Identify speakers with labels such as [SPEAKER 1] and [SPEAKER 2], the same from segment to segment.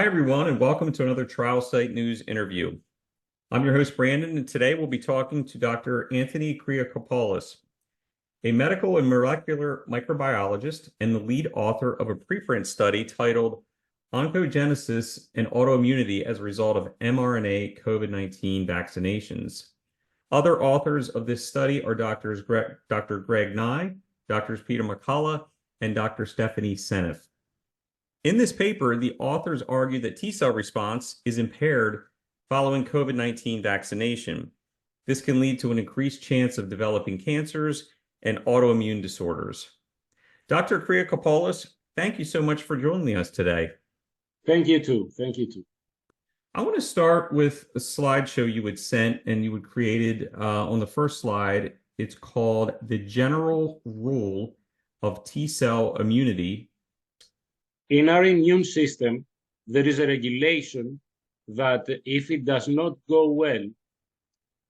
[SPEAKER 1] Hi, everyone, and welcome to another Trial Site News interview. I'm your host, Brandon, and today we'll be talking to Dr. Anthony Kyriakopoulos, a medical and molecular microbiologist and the lead author of a preprint study titled Oncogenesis and Autoimmunity as a Result of mRNA COVID-19 Vaccinations. Other authors of this study are Dr. Greg Nye, Drs. Peter McCullough, and Dr. Stephanie Seneff. In this paper, the authors argue that T-cell response is impaired following COVID-19 vaccination. This can lead to an increased chance of developing cancers and autoimmune disorders. Dr. Kyriakopoulos, thank you so much for joining us today.
[SPEAKER 2] Thank you too. Thank you too.
[SPEAKER 1] I want to start with a slideshow you had sent and you had created on the first slide. It's called The General Rule of T-cell Immunity.
[SPEAKER 2] In our immune system, there is a regulation that if it does not go well,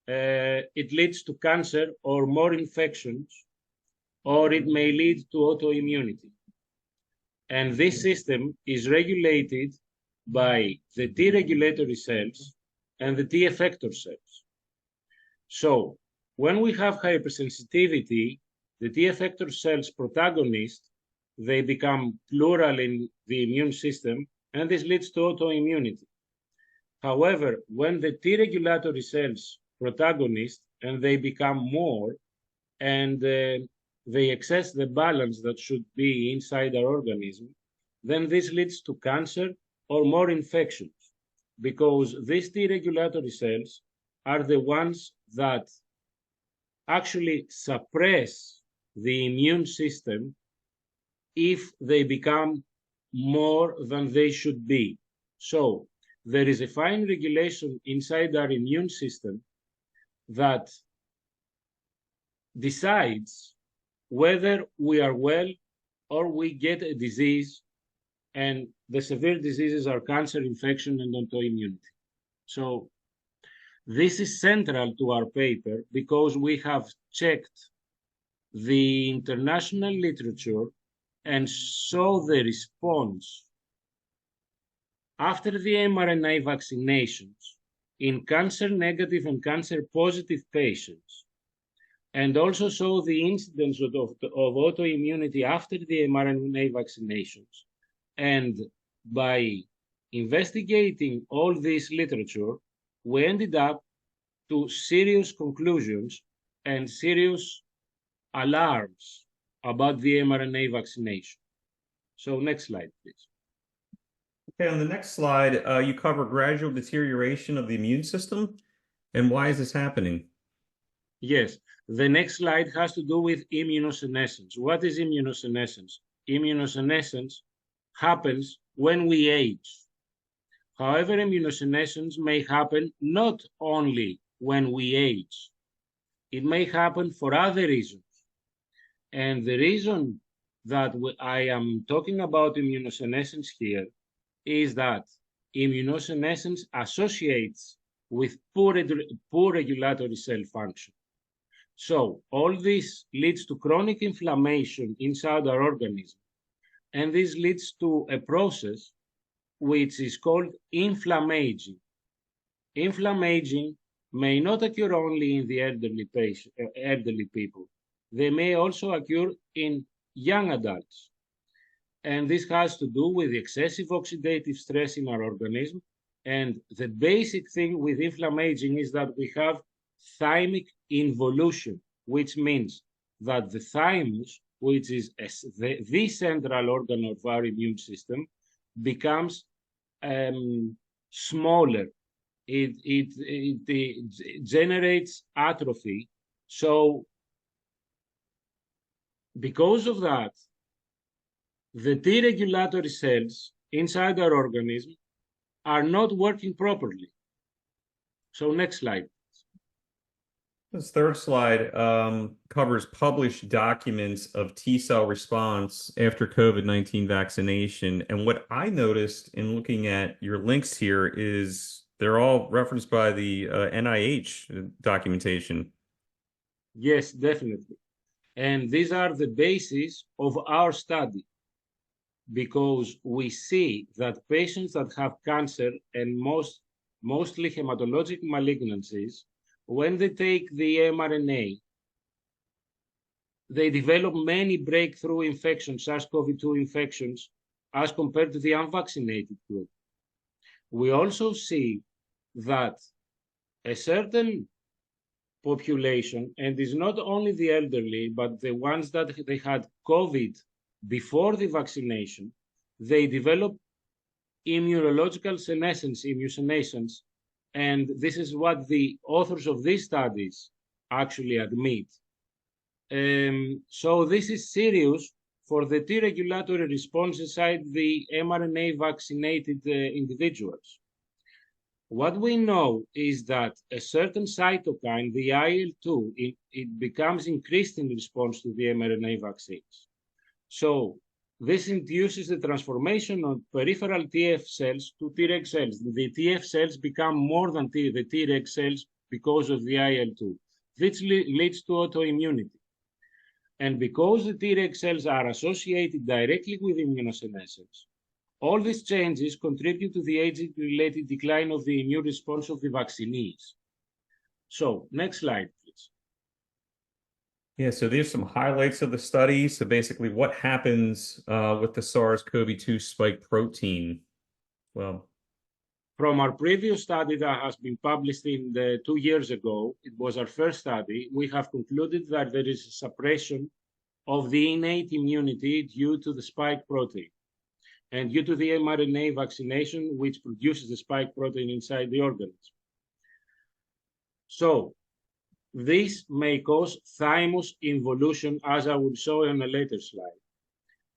[SPEAKER 2] it leads to cancer or more infections, or it may lead to autoimmunity. And this system is regulated by the T regulatory cells and the T effector cells. So when we have hypersensitivity, the T effector cells protagonist, they become plural in the immune system, and this leads to autoimmunity. However, when the T regulatory cells protagonist and they become more, and they excess the balance that should be inside our organism, then this leads to cancer or more infections, because these T regulatory cells are the ones that actually suppress the immune system if they become more than they should be. So there is a fine regulation inside our immune system that decides whether we are well or we get a disease, and the severe diseases are cancer, infection, and autoimmunity. So this is central to our paper because we have checked the international literature and saw the response after the mRNA vaccinations in cancer-negative and cancer-positive patients, and also saw the incidence of autoimmunity after the mRNA vaccinations. And by investigating all this literature, we ended up to serious conclusions and serious alarms about the mRNA vaccination. So next slide, please.
[SPEAKER 1] Okay, on the next slide, you cover gradual deterioration of the immune system. And why is this happening?
[SPEAKER 2] Yes, the next slide has to do with immunosenescence. What is immunosenescence? Immunosenescence happens when we age. However, immunosenescence may happen not only when we age. It may happen for other reasons. And the reason that I am talking about immunosenescence here is that immunosenescence associates with poor regulatory cell function. So all this leads to chronic inflammation inside our organism. And this leads to a process which is called inflammaging. Inflammaging may not occur only in the elderly people. They may also occur in young adults. And this has to do with excessive oxidative stress in our organism. And the basic thing with inflammaging is that we have thymic involution, which means that the thymus, which is the central organ of our immune system, becomes smaller. It generates atrophy. So because of that, the T regulatory cells inside our organism are not working properly. So next slide.
[SPEAKER 1] This third slide covers published documents of T-cell response after COVID-19 vaccination. And what I noticed in looking at your links here is they're all referenced by the NIH documentation.
[SPEAKER 2] Yes, definitely. And these are the basis of our study. because we see that patients that have cancer and mostly hematologic malignancies, when they take the mRNA, they develop many breakthrough infections, SARS-CoV-2 infections, as compared to the unvaccinated group. We also see that a certain population, and it's not only the elderly, but the ones that they had COVID before the vaccination, they develop immunological senescence, immunosenescence, and this is what the authors of these studies actually admit. So this is serious for the T regulatory response inside the mRNA vaccinated individuals. What we know is that a certain cytokine, the IL-2, it becomes increased in response to the mRNA vaccines. So this induces the transformation of peripheral TF cells to Treg cells. The TF cells become more than the Treg cells because of the IL-2. This leads to autoimmunity. And because the Treg cells are associated directly with immunosenescence, all these changes contribute to the age-related decline of the immune response of the vaccinees. So, next slide, please.
[SPEAKER 1] Yeah, so there's some highlights of the study. So basically what happens with the SARS-CoV-2 spike protein? Well,
[SPEAKER 2] from our previous study that has been published in 2 years ago, it was our first study, we have concluded that there is a suppression of the innate immunity due to the spike protein and due to the mRNA vaccination, which produces the spike protein inside the organism. So this may cause Thymic Involution, as I will show on a later slide.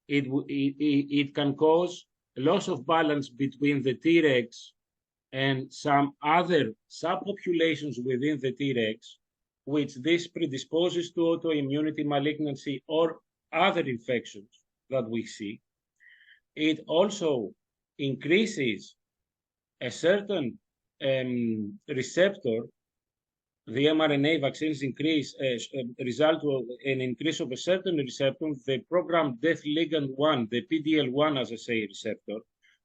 [SPEAKER 2] It can cause loss of balance between the Tregs and some other subpopulations within the Tregs, which this predisposes to autoimmunity, malignancy, or other infections that we see. It also increases a certain receptor. The mRNA vaccines result of an increase of a certain receptor, the programmed death ligand 1, the PDL1 as I say receptor,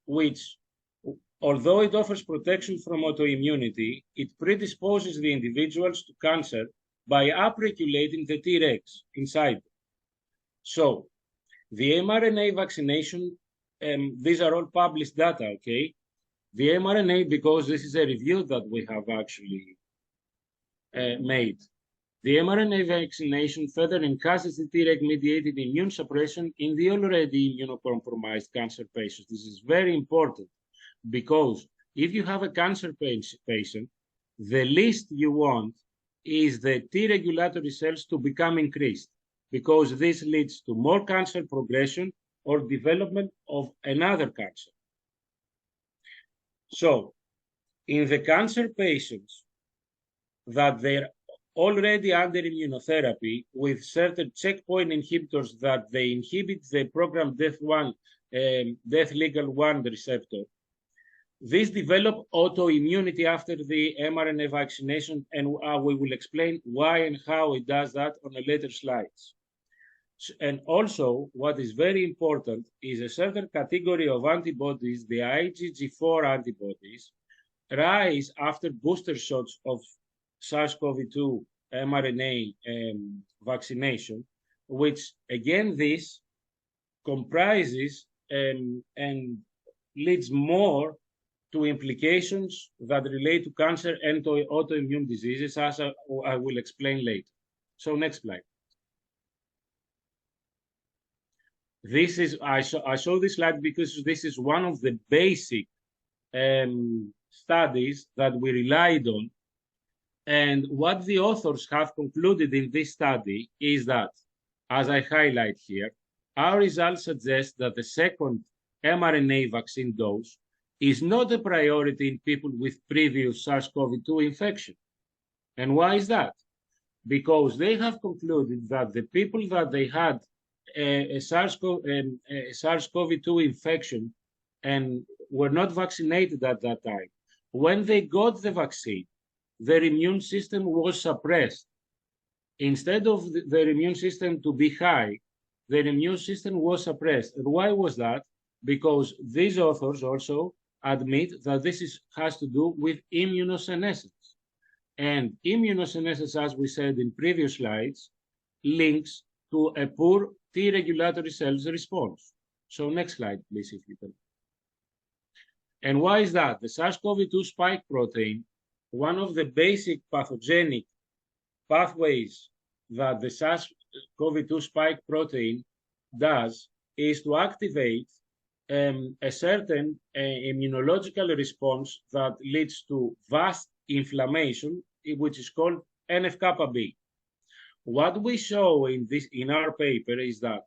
[SPEAKER 2] which, although it offers protection from autoimmunity, it predisposes the individuals to cancer by upregulating the Tregs inside. So the mRNA vaccination, these are all published data, okay? The mRNA, because this is a review that we have actually made. The mRNA vaccination further enhances the Treg-mediated immune suppression in the already immunocompromised cancer patients. This is very important because if you have a cancer patient, the least you want is the T regulatory cells to become increased, because this leads to more cancer progression or development of another cancer. So in the cancer patients that they're already under immunotherapy with certain checkpoint inhibitors that they inhibit the programmed death ligand 1 receptor, this develop autoimmunity after the mRNA vaccination, and we will explain why and how it does that on the later slides. And also, what is very important is a certain category of antibodies, the IgG4 antibodies, rise after booster shots of SARS-CoV-2 mRNA vaccination, which again this comprises and leads more to implications that relate to cancer and to autoimmune diseases, as I will explain later. So next slide. This is, I show this slide because this is one of the basic studies that we relied on. And what the authors have concluded in this study is that, as I highlight here, our results suggest that the second mRNA vaccine dose is not a priority in people with previous SARS-CoV-2 infection. And why is that? Because they have concluded that the people that they had a SARS-CoV-2 infection and were not vaccinated at that time, when they got the vaccine, their immune system was suppressed. Instead of their immune system to be high, their immune system was suppressed. And why was that? because these authors also admit that this has to do with immunosenescence. And immunosenescence, as we said in previous slides, links to a poor T regulatory cells response. So next slide, please, if you can. And why is that? The SARS-CoV-2 spike protein, one of the basic pathogenic pathways that the SARS-CoV-2 spike protein does is to activate a certain immunological response that leads to vast inflammation, which is called NF-kappa B. What we show in our paper is that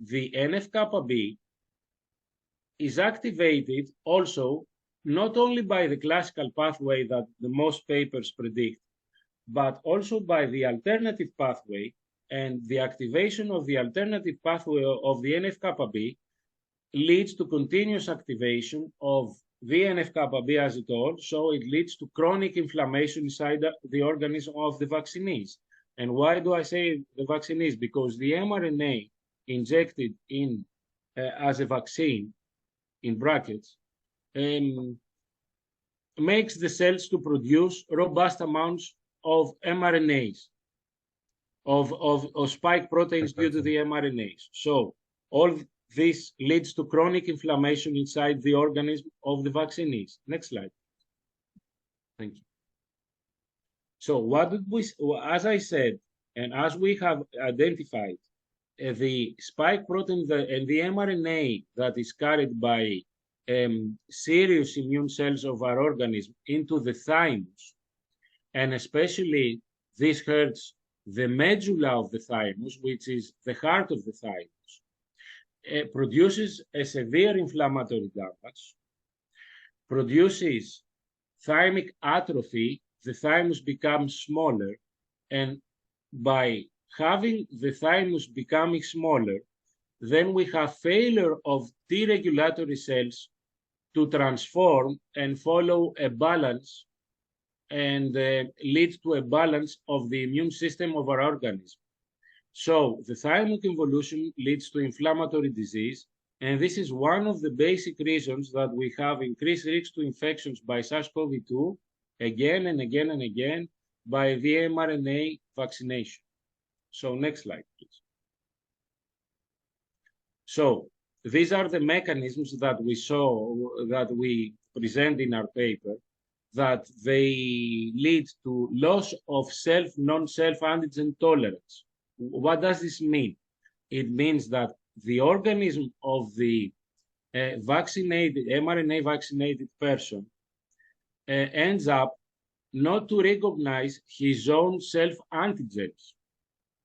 [SPEAKER 2] the NF-kappa B is activated also not only by the classical pathway that the most papers predict, but also by the alternative pathway, and the activation of the alternative pathway of the NF-kappa B leads to continuous activation of the NF-kappa B as it all, so it leads to chronic inflammation inside the organism of the vaccinees. And why do I say the vaccinees? Because the mRNA injected in as a vaccine, in brackets, makes the cells to produce robust amounts of mRNAs, of spike proteins due to the mRNAs. So all this leads to chronic inflammation inside the organism of the vaccinees. Next slide. Thank you. So what did we, as I said, and as we have identified, the spike protein and the mRNA that is carried by serious immune cells of our organism into the thymus, and especially this hurts the medulla of the thymus, which is the heart of the thymus, produces a severe inflammatory damage, produces thymic atrophy, the thymus becomes smaller, and by having the thymus becoming smaller, then we have failure of T regulatory cells to transform and follow a balance and lead to a balance of the immune system of our organism. So the thymic involution leads to inflammatory disease, and this is one of the basic reasons that we have increased risk to infections by SARS-CoV-2 again and again and again by the mRNA vaccination. So next slide, please. So these are the mechanisms that we saw, that we present in our paper, that they lead to loss of self, non-self antigen tolerance. What does this mean? It means that the organism of the vaccinated, mRNA vaccinated person ends up not to recognize his own self-antigens.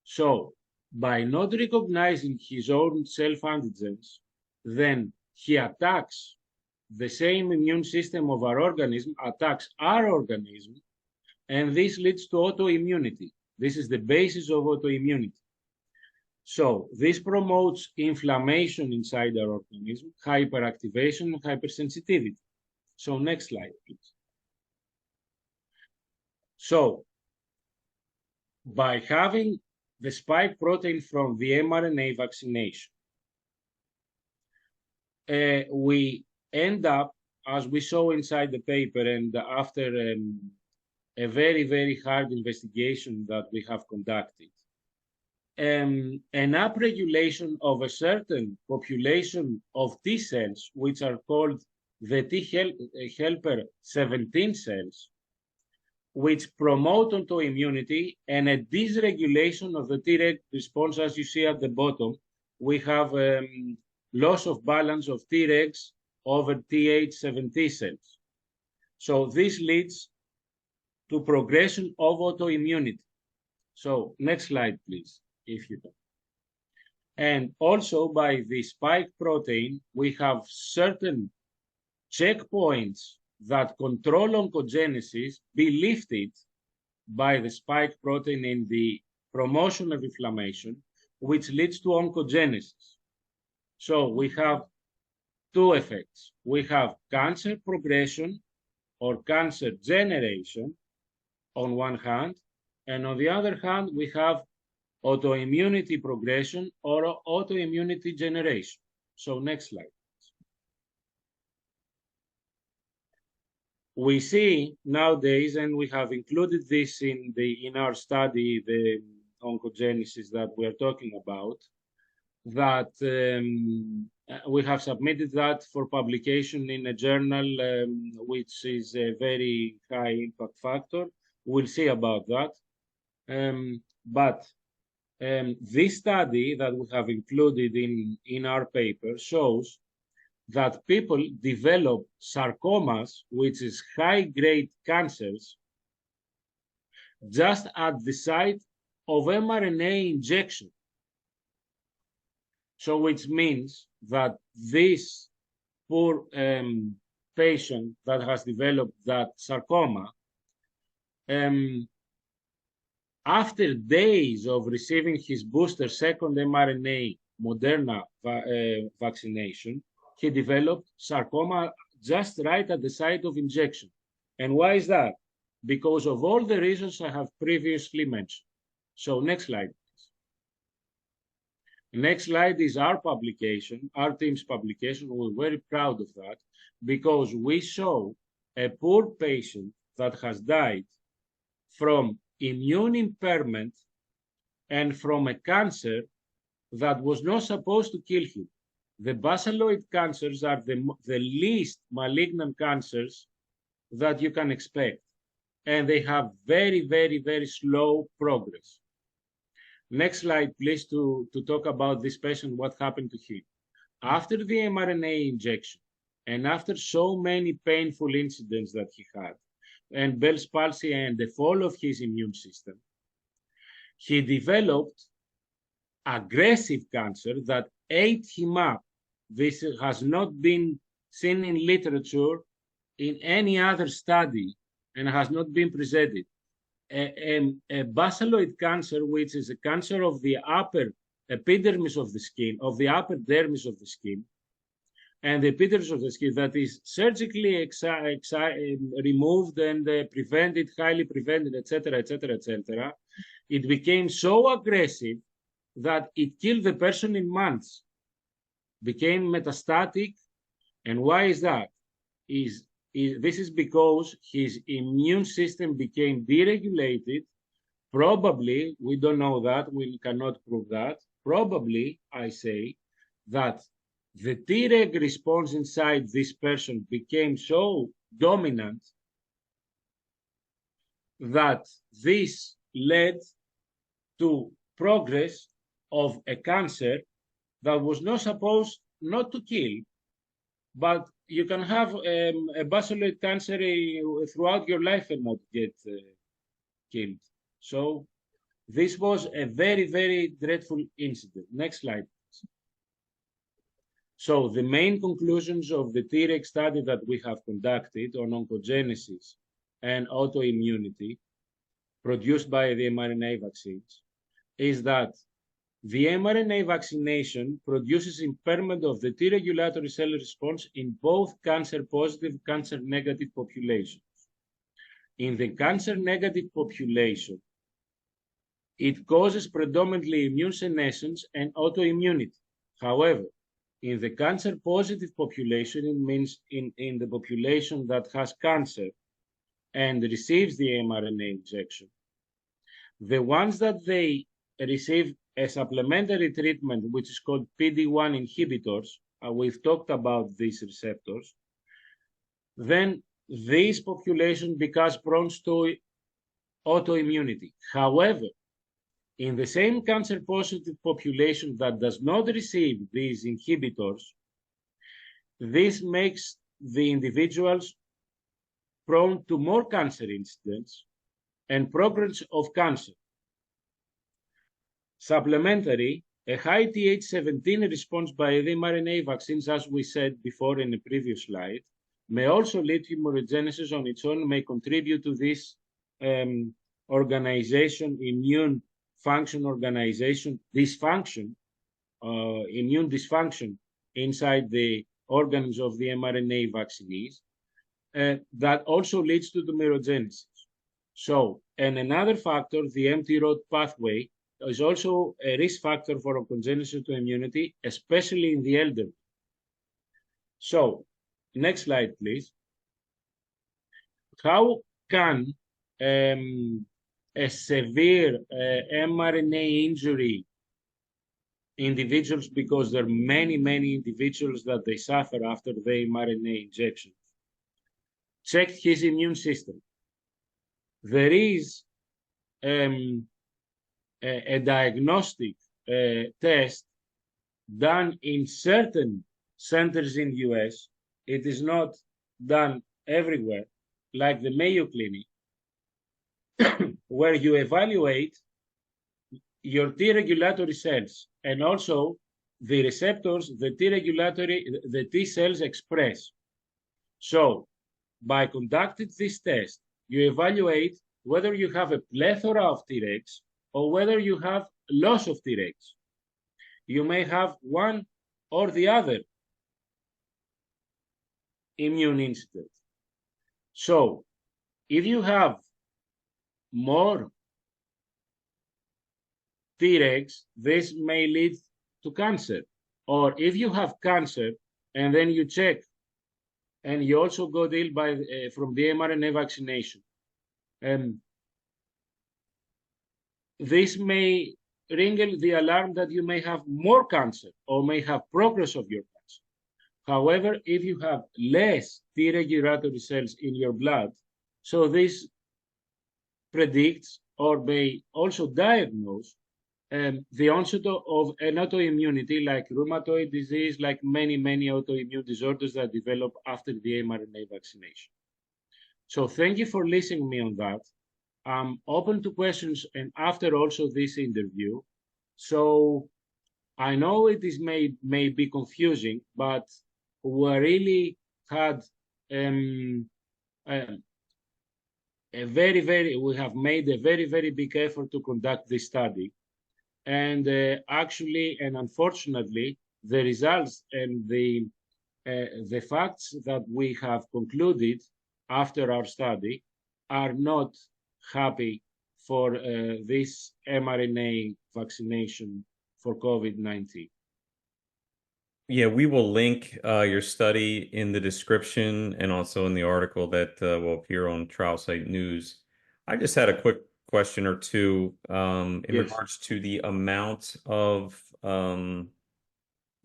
[SPEAKER 2] So by not recognizing his own self-antigens, then he attacks the same immune system of our organism, attacks our organism, and this leads to autoimmunity. This is the basis of autoimmunity. So this promotes inflammation inside our organism, hyperactivation, and hypersensitivity. So next slide, please. So by having the spike protein from the mRNA vaccination, we end up, as we saw inside the paper, and after a very, very hard investigation that we have conducted, an upregulation of a certain population of T cells, which are called the T helper 17 cells, which promote autoimmunity, and a dysregulation of the Treg response. As you see at the bottom, we have loss of balance of Tregs over Th17 cells. So this leads to progression of autoimmunity. So next slide, please, if you can. And also by the spike protein, we have certain checkpoints that control oncogenesis be lifted by the spike protein in the promotion of inflammation, which leads to oncogenesis. So we have two effects. We have cancer progression or cancer generation on one hand, and on the other hand, we have autoimmunity progression or autoimmunity generation. So next slide. we see nowadays, and we have included this in our study, the oncogenesis that we are talking about, that we have submitted that for publication in a journal which is a very high impact factor. We'll see about that. But this study that we have included in our paper shows that people develop sarcomas, which is high-grade cancers, just at the site of mRNA injection. So which means that this poor patient that has developed that sarcoma, after days of receiving his booster second mRNA Moderna vaccination, he developed sarcoma just right at the site of injection. And why is that? Because of all the reasons I have previously mentioned. So next slide. Next slide is our publication, our team's publication. We're very proud of that because we show a poor patient that has died from immune impairment and from a cancer that was not supposed to kill him. The basaloid cancers are the least malignant cancers that you can expect, and they have very, very, very slow progress. Next slide, please, to talk about this patient, what happened to him. After the mRNA injection, and after so many painful incidents that he had, and Bell's palsy and the fall of his immune system, he developed aggressive cancer that ate him up. This has not been seen in literature in any other study and has not been presented. A basaloid cancer, which is a cancer of the upper epidermis of the skin, of the upper dermis of the skin, and the epidermis of the skin that is surgically removed and prevented, highly prevented, etc., etc., etc. It became so aggressive that it killed the person in months, became metastatic. And why is that? This is because his immune system became deregulated. Probably, we don't know that, we cannot prove that. Probably, I say, that the Treg response inside this person became so dominant that this led to progress of a cancer that was not supposed not to kill, but you can have a basaloid cancer throughout your life and not get killed. So this was a very, very dreadful incident. Next slide. So the main conclusions of the Treg study that we have conducted on oncogenesis and autoimmunity produced by the mRNA vaccines is that the mRNA vaccination produces impairment of the T regulatory cell response in both cancer-positive, cancer-negative populations. In the cancer-negative population, it causes predominantly immunosenescence and autoimmunity. However, in the cancer-positive population, it means in the population that has cancer and receives the mRNA injection, the ones that they receive a supplementary treatment, which is called PD-1 inhibitors, we've talked about these receptors, then this population becomes prone to autoimmunity. However, in the same cancer-positive population that does not receive these inhibitors, this makes the individuals prone to more cancer incidents and progress of cancer. Supplementary, a high Th17 response by the mRNA vaccines, as we said before in the previous slide, may also lead to immunogenesis on its own, may contribute to this organization, immune function organization, dysfunction, immune dysfunction inside the organs of the mRNA vaccinees, that also leads to the neurogenesis. So, and another factor, the MT-ROD pathway, is also a risk factor for oncogenesis to immunity, especially in the elderly. So, next slide, please. how can a severe mRNA injury individuals, because there are many, many individuals that they suffer after the mRNA injection, check his immune system. There is a diagnostic test done in certain centers in the US. It is not done everywhere, like the Mayo Clinic, where you evaluate your T regulatory cells and also the receptors the T cells express. So by conducting this test, you evaluate whether you have a plethora of Tregs or whether you have loss of Tregs. You may have one or the other immune incident. So if you have more Tregs, this may lead to cancer. Or if you have cancer and then you check and you also got ill from the mRNA vaccination, this may ring the alarm that you may have more cancer or may have progress of your cancer. However, if you have less T regulatory cells in your blood, so this predicts or may also diagnose the onset of an autoimmunity like rheumatoid disease, like many, many autoimmune disorders that develop after the mRNA vaccination. So thank you for listening to me on that. I'm open to questions and after also this interview. So I know it is may be confusing, but we really had we have made a very, very big effort to conduct this study. And actually, and unfortunately, the results and the facts that we have concluded after our study are not happy for this mRNA vaccination for COVID-19.
[SPEAKER 1] Yeah, we will link your study in the description and also in the article that will appear on Trial Site News. I just had a quick question or two in regards to the amount of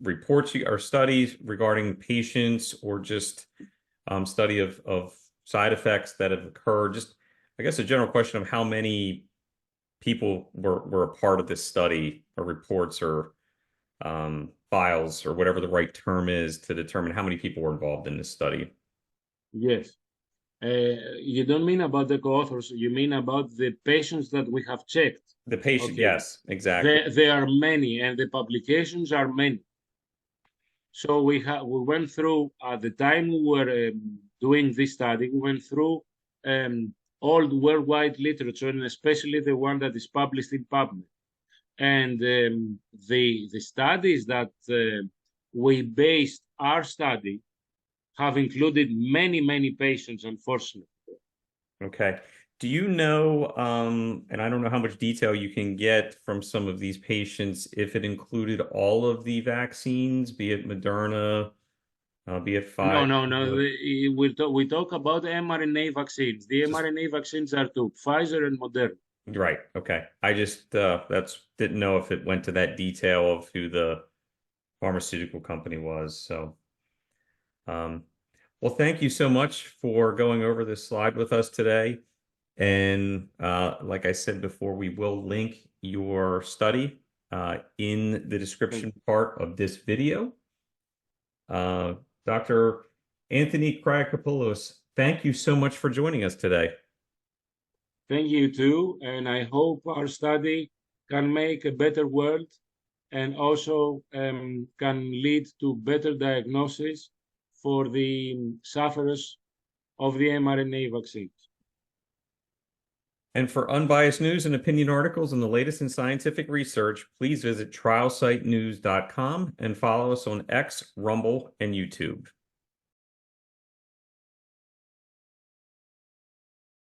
[SPEAKER 1] reports or studies regarding patients or just study of side effects that have occurred. Just, I guess, a general question of how many people were a part of this study or reports or files or whatever the right term is to determine how many people were involved in this study.
[SPEAKER 2] Yes. You don't mean about the co-authors, you mean about the patients that we have checked.
[SPEAKER 1] The patient,
[SPEAKER 2] okay.
[SPEAKER 1] Yes, exactly.
[SPEAKER 2] There are many, and the publications are many. So we went through, at the time we were doing this study, we went through all the worldwide literature, and especially the one that is published in PubMed. And the studies that we based our study have included many, many patients, unfortunately.
[SPEAKER 1] Okay. Do you know, and I don't know how much detail you can get from some of these patients, if it included all of the vaccines, be it Moderna, be it Pfizer?
[SPEAKER 2] No. We talk about mRNA vaccines. The mRNA vaccines are two, Pfizer and Moderna.
[SPEAKER 1] Right. Okay. I just didn't know if it went to that detail of who the pharmaceutical company was. So, well, thank you so much for going over this slide with us today. And like I said before, we will link your study in the description part of this video. Dr. Anthony Kyriakopoulos, thank you so much for joining us today.
[SPEAKER 2] Thank you too, and I hope our study can make a better world and also can lead to better diagnosis for the sufferers of the mRNA vaccines.
[SPEAKER 1] And for unbiased news and opinion articles and the latest in scientific research, please visit trialsitenews.com and follow us on X, Rumble, and YouTube.